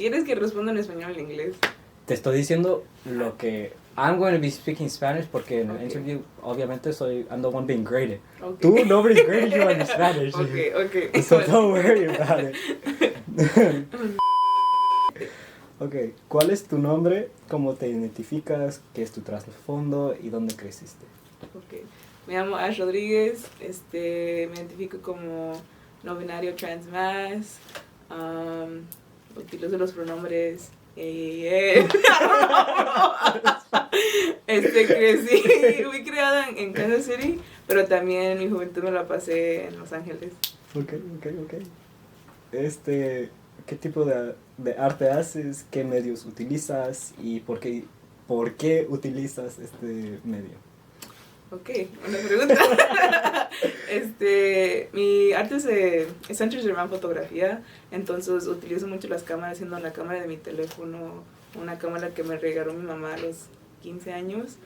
¿Quieres que responda en español o en inglés? Te estoy diciendo lo que... I'm going to be speaking Spanish porque en el Okay. interview, obviamente, I'm the one being graded. Okay. Tú, nobody's graded you on your Spanish. Okay. So don't worry about it. Ok, ¿cuál es tu nombre? ¿Cómo te identificas? ¿Qué es tu trasfondo? ¿Y dónde creciste? Okay. Me llamo Ash Rodríguez, me identifico como no binario transmas, utilizo los pronombres crecí, fui criada en Kansas City, pero también mi juventud me la pasé en Los Ángeles. Ok. ¿Qué tipo de arte haces? ¿Qué medios utilizas? ¿Y por qué utilizas este medio? Ok, una pregunta. Mi arte se centra en fotografía, entonces utilizo mucho las cámaras, siendo la cámara de mi teléfono, una cámara que me regaló mi mamá a los 15 años.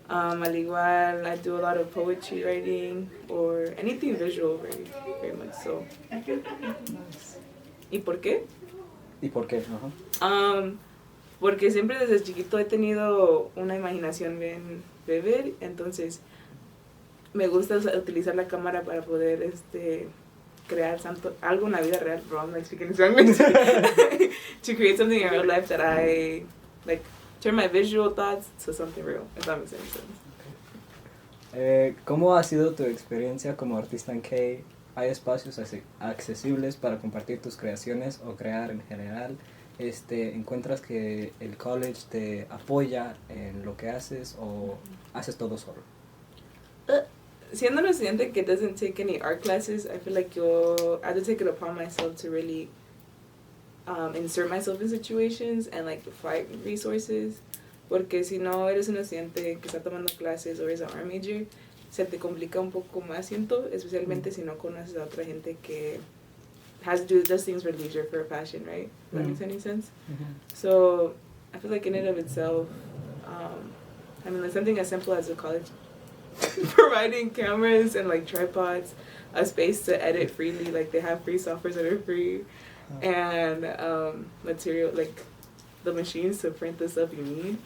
Al igual, I do a lot of poetry writing or anything visual, very much so. ¿Y por qué? Porque siempre desde chiquito he tenido una imaginación bien vivid, entonces me gusta utilizar la cámara para poder crear algo en la vida real, bro, I'm like speaking Spanish, to create something in real life that I like, turn my visual thoughts to something real, if that makes any sense. ¿Cómo ha sido tu experiencia como artista en K? ¿Hay espacios accesibles para compartir tus creaciones o crear en general? ¿Encuentras que el college te apoya en lo que haces o haces todo solo? Siendo un estudiante que doesn't take any art classes, I feel like I have to take it upon myself to really insert myself in situations and like find resources. Porque si no eres un estudiante que está tomando clases o eres un art major, se te complica un poco más, siento, especialmente si no conoces a otra gente que does things for leisure, for passion, right? That makes any sense? So I feel like in and of itself, like something as simple as a college providing cameras and like tripods, a space to edit freely, like they have free softwares that are free, and material, like the machines to print the stuff you need.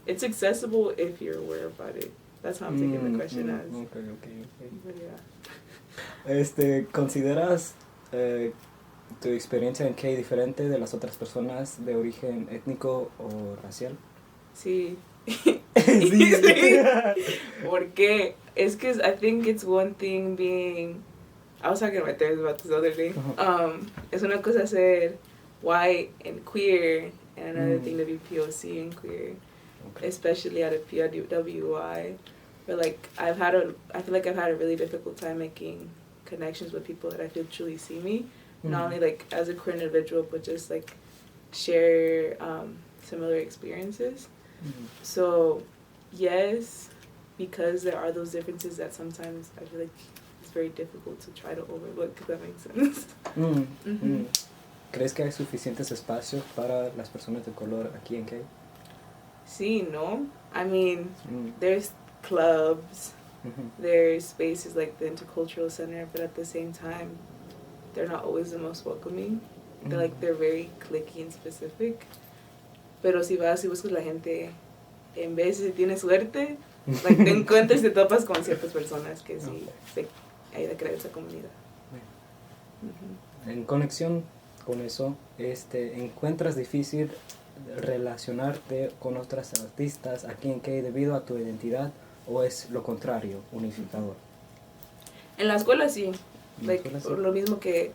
It's accessible if you're aware about it. That's how I'm taking the question as. Okay. But yeah. ¿Consideras tu experiencia en K diferente de las otras personas de origen étnico o racial? Sí. Sí. Porque es que I think it's one thing being. I was talking to my therapist about this other day. Es una cosa ser white and queer, and another thing to be POC and queer, especially at a PWI. But like I feel like I've had a really difficult time making connections with people that I feel truly see me, not only like as a queer individual, but just like share similar experiences. So yes, because there are those differences that sometimes I feel like it's very difficult to try to overlook, if that makes sense. ¿Crees que hay suficientes espacios para las personas de color aquí en K? Sí, no. I mean, there's clubs, there's spaces like the Intercultural Center, but at the same time, they're not always the most welcoming. They're very cliquey and specific. Pero si vas y buscas la gente, en vez si tienes suerte, like, te encuentras y te topas con ciertas personas que sí hay de crear esa comunidad. En conexión con eso, ¿encuentras difícil relacionarte con otras artistas aquí en K debido a tu identidad o es lo contrario, unificador? En la escuela sí, por lo mismo que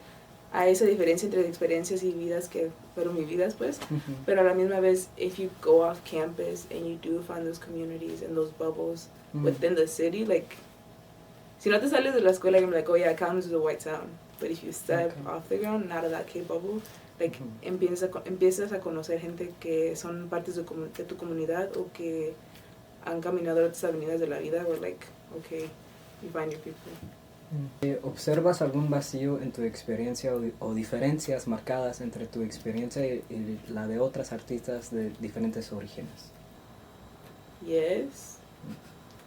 hay esa diferencia entre experiencias y vidas que fueron vividas, pues, pero a la misma vez, if you go off campus and you do find those communities and those bubbles within the city, like, si no te sales de la escuela, you're like, oh yeah, Kalamazoo is a white town, but if you step off the ground, out of that K bubble, like, empiezas a conocer gente que son partes de tu comunidad o que han caminado otras avenidas de la vida, or like, okay, you find your people. ¿Observas algún vacío en tu experiencia o diferencias marcadas entre tu experiencia y la de otras artistas de diferentes orígenes? Yes. I'm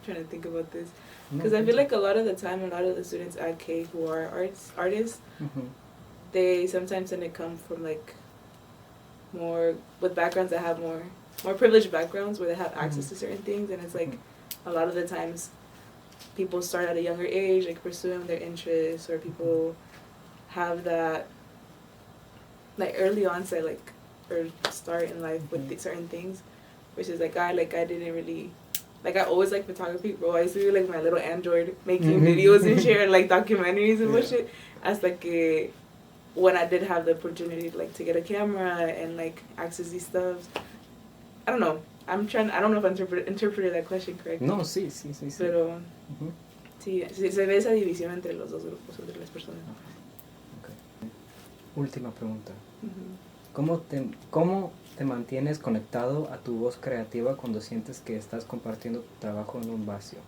trying to think about this. Because I feel like a lot of the time, a lot of the students at K who are artists, they sometimes tend to come from like more with backgrounds that have more privileged backgrounds where they have access to certain things, and it's like a lot of the times people start at a younger age, like pursuing their interests, or people have that like early onset, like or start in life with certain things, which is like I didn't really. Like, I always like photography, bro. I used to do, like, my little Android making videos and share, like, documentaries and bullshit. As, like, when I did have the opportunity, like, to get a camera and, like, access these stuff. I don't know. I don't know if I interpreted that question correctly. No, sí. Pero, sí, se ve esa división entre los dos grupos, entre las personas. Okay. Última pregunta. Uh-huh. ¿Cómo te mantienes conectado a tu voz creativa cuando sientes que estás compartiendo tu trabajo en un vacío?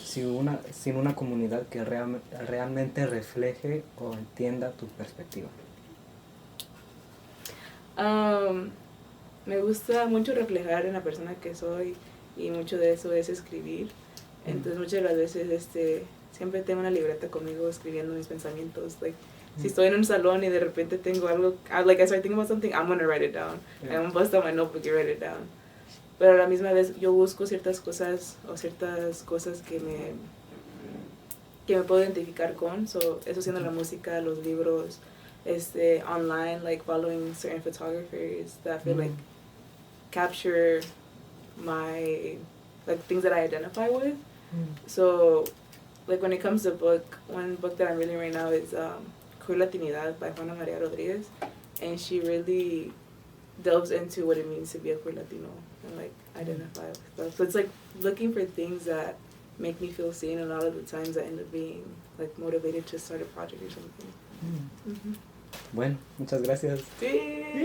Sin una comunidad que realmente refleje o entienda tu perspectiva. Me gusta mucho reflejar en la persona que soy, y mucho de eso es escribir. Entonces muchas de las veces siempre tengo una libreta conmigo escribiendo mis pensamientos. Like, si estoy en un salón y de repente tengo algo, I start thinking about something, I'm gonna write it down. I'm gonna bust out my notebook and write it down. Pero a la misma vez yo busco ciertas cosas que me puedo identificar con. So, eso siendo la música, los libros, online, like following certain photographers that I feel like capture my, like, things that I identify with. So, like, when it comes to book, one book that I'm reading right now is Queer Latinidad by Juana Maria Rodriguez, and she really delves into what it means to be a queer Latino and, like, identify with stuff. So it's like looking for things that make me feel seen, and a lot of the times I end up being, like, motivated to start a project or something. Bueno, muchas gracias. Sí.